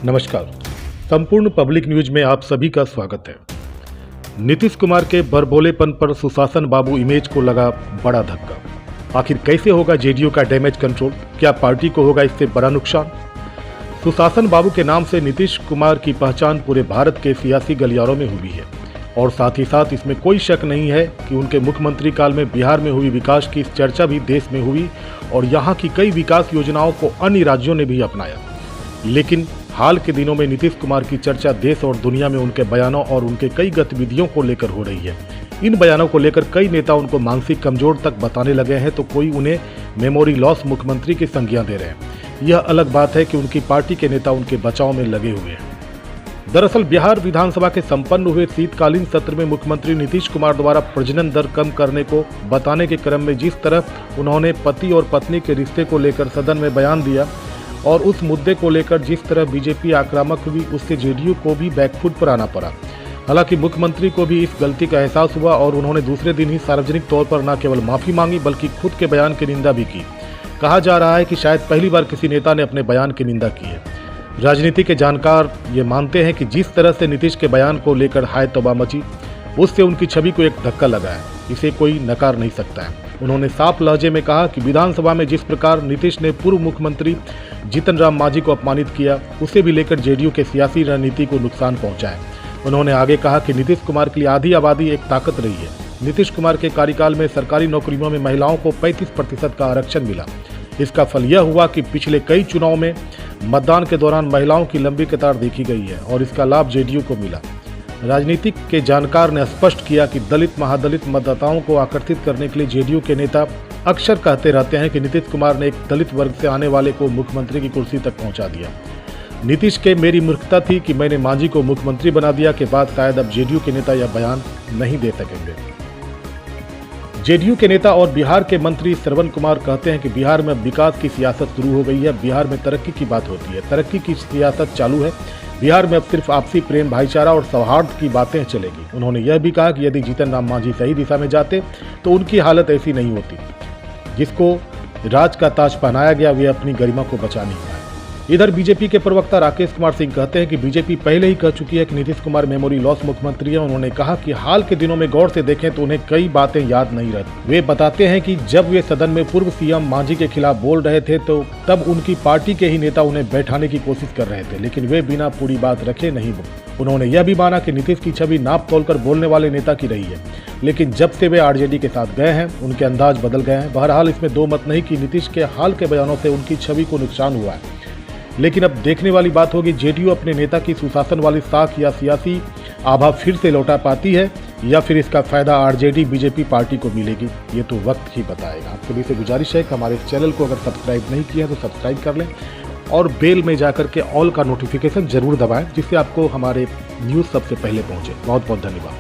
नमस्कार, संपूर्ण public news में आप सभी का स्वागत है। नीतीश कुमार के बरबोलेपन पर सुशासन बाबू इमेज को लगा बड़ा धक्का। आखिर कैसे होगा जेडीयू का डैमेज कंट्रोल? क्या पार्टी को होगा इससे बड़ा नुकसान? सुशासन बाबू के नाम से नीतीश कुमार की पहचान पूरे भारत के सियासी गलियारों में हुई है और साथ ही साथ इसमें कोई शक नहीं है कि उनके मुख्यमंत्री काल में बिहार में हुई विकास की चर्चा भी देश में हुई और यहाँ की कई विकास योजनाओं को अन्य राज्यों ने भी अपनाया। लेकिन हाल के दिनों में नीतीश कुमार की चर्चा देश और दुनिया में उनके बयानों और उनके कई गतिविधियों को लेकर हो रही है। इन बयानों को लेकर कई नेता उनको मानसिक कमजोर तक बताने लगे हैं, तो कोई उन्हें मेमोरी लॉस मुख्यमंत्री की संज्ञा दे रहे हैं। यह अलग बात है कि उनकी पार्टी के नेता उनके बचाव में लगे हुए हैं। दरअसल बिहार विधानसभा के संपन्न हुए शीतकालीन सत्र में मुख्यमंत्री नीतीश कुमार द्वारा प्रजनन दर कम करने को बताने के क्रम में जिस तरह उन्होंने पति और पत्नी के रिश्ते को लेकर सदन में बयान दिया और उस मुद्दे को लेकर जिस तरह बीजेपी आक्रामक हुई, उससे जेडीयू को भी बैकफुट पर आना पड़ा। हालांकि मुख्यमंत्री को भी इस गलती का एहसास हुआ और उन्होंने दूसरे दिन ही सार्वजनिक तौर पर न केवल माफी मांगी बल्कि खुद के बयान की निंदा भी की। कहा जा रहा है कि शायद पहली बार किसी नेता ने अपने बयान की निंदा की है। राजनीति के जानकार ये मानते हैं कि जिस तरह से नीतीश के बयान को लेकर हाय तौबा मची, उससे उनकी छवि को एक धक्का लगा है। इसे कोई नकार नहीं सकता है। उन्होंने साफ लहजे में कहा कि विधानसभा में जिस प्रकार नीतीश ने पूर्व मुख्यमंत्री जीतन राम मांझी को अपमानित किया, उसे भी लेकर जेडीयू के सियासी रणनीति को नुकसान पहुंचा है। उन्होंने आगे कहा कि नीतीश कुमार के लिए आधी आबादी एक ताकत रही है। नीतीश कुमार के कार्यकाल में सरकारी नौकरियों में महिलाओं को 35% का आरक्षण मिला। इसका फल यह हुआ कि पिछले कई चुनाव में मतदान के दौरान महिलाओं की लंबी कतार देखी गई है और इसका लाभ जेडीयू को मिला। राजनीतिक के जानकार ने स्पष्ट किया कि दलित महादलित मतदाताओं को आकर्षित करने के लिए जेडीयू के नेता अक्सर कहते रहते हैं कि नीतीश कुमार ने एक दलित वर्ग से आने वाले को मुख्यमंत्री की कुर्सी तक पहुंचा दिया। नीतीश के मेरी मूर्खता थी कि मैंने मांझी को मुख्यमंत्री बना दिया के बाद शायद अब जेडीयू के नेता यह बयान नहीं दे सकेंगे। जेडीयू के नेता और बिहार के मंत्री श्रवण कुमार कहते हैं कि बिहार में विकास की सियासत शुरू हो गई है। बिहार में तरक्की की बात होती है, तरक्की की सियासत चालू है। बिहार में अब सिर्फ आपसी प्रेम, भाईचारा और सौहार्द की बातें चलेगी। उन्होंने यह भी कहा कि यदि जीतन राम मांझी सही दिशा में जाते तो उनकी हालत ऐसी नहीं होती। जिसको राज का ताज पहनाया गया, वे अपनी गरिमा को बचा नहीं पाए। इधर बीजेपी के प्रवक्ता राकेश कुमार सिंह कहते हैं कि बीजेपी पहले ही कह चुकी है कि नीतीश कुमार मेमोरी लॉस मुख्यमंत्री है। उन्होंने कहा कि हाल के दिनों में गौर से देखें तो उन्हें कई बातें याद नहीं रहती। वे बताते हैं कि जब वे सदन में पूर्व सीएम मांझी के खिलाफ बोल रहे थे तो तब उनकी पार्टी के ही नेता उन्हें बैठाने की कोशिश कर रहे थे, लेकिन वे बिना पूरी बात रखे नहीं बोले। उन्होंने यह भी माना कि नीतीश की छवि नाप तोलकर बोलने वाले नेता की रही है, लेकिन जब से वे आरजेडी के साथ गए हैं उनके अंदाज बदल गए हैं। बहरहाल इसमें दो मत नहीं कि नीतीश के हाल के बयानों से उनकी छवि को नुकसान हुआ है, लेकिन अब देखने वाली बात होगी जेडीयू अपने नेता की सुशासन वाली साख या सियासी आभा फिर से लौटा पाती है या फिर इसका फायदा आरजेडी बीजेपी पार्टी को मिलेगी। ये तो वक्त ही बताएगा। आप सभी से गुजारिश है कि हमारे चैनल को अगर सब्सक्राइब नहीं किया है तो सब्सक्राइब कर लें और बेल में जाकर के ऑल का नोटिफिकेशन जरूर दबाएं, जिससे आपको हमारे न्यूज़ सबसे पहले पहुंचे। बहुत बहुत धन्यवाद।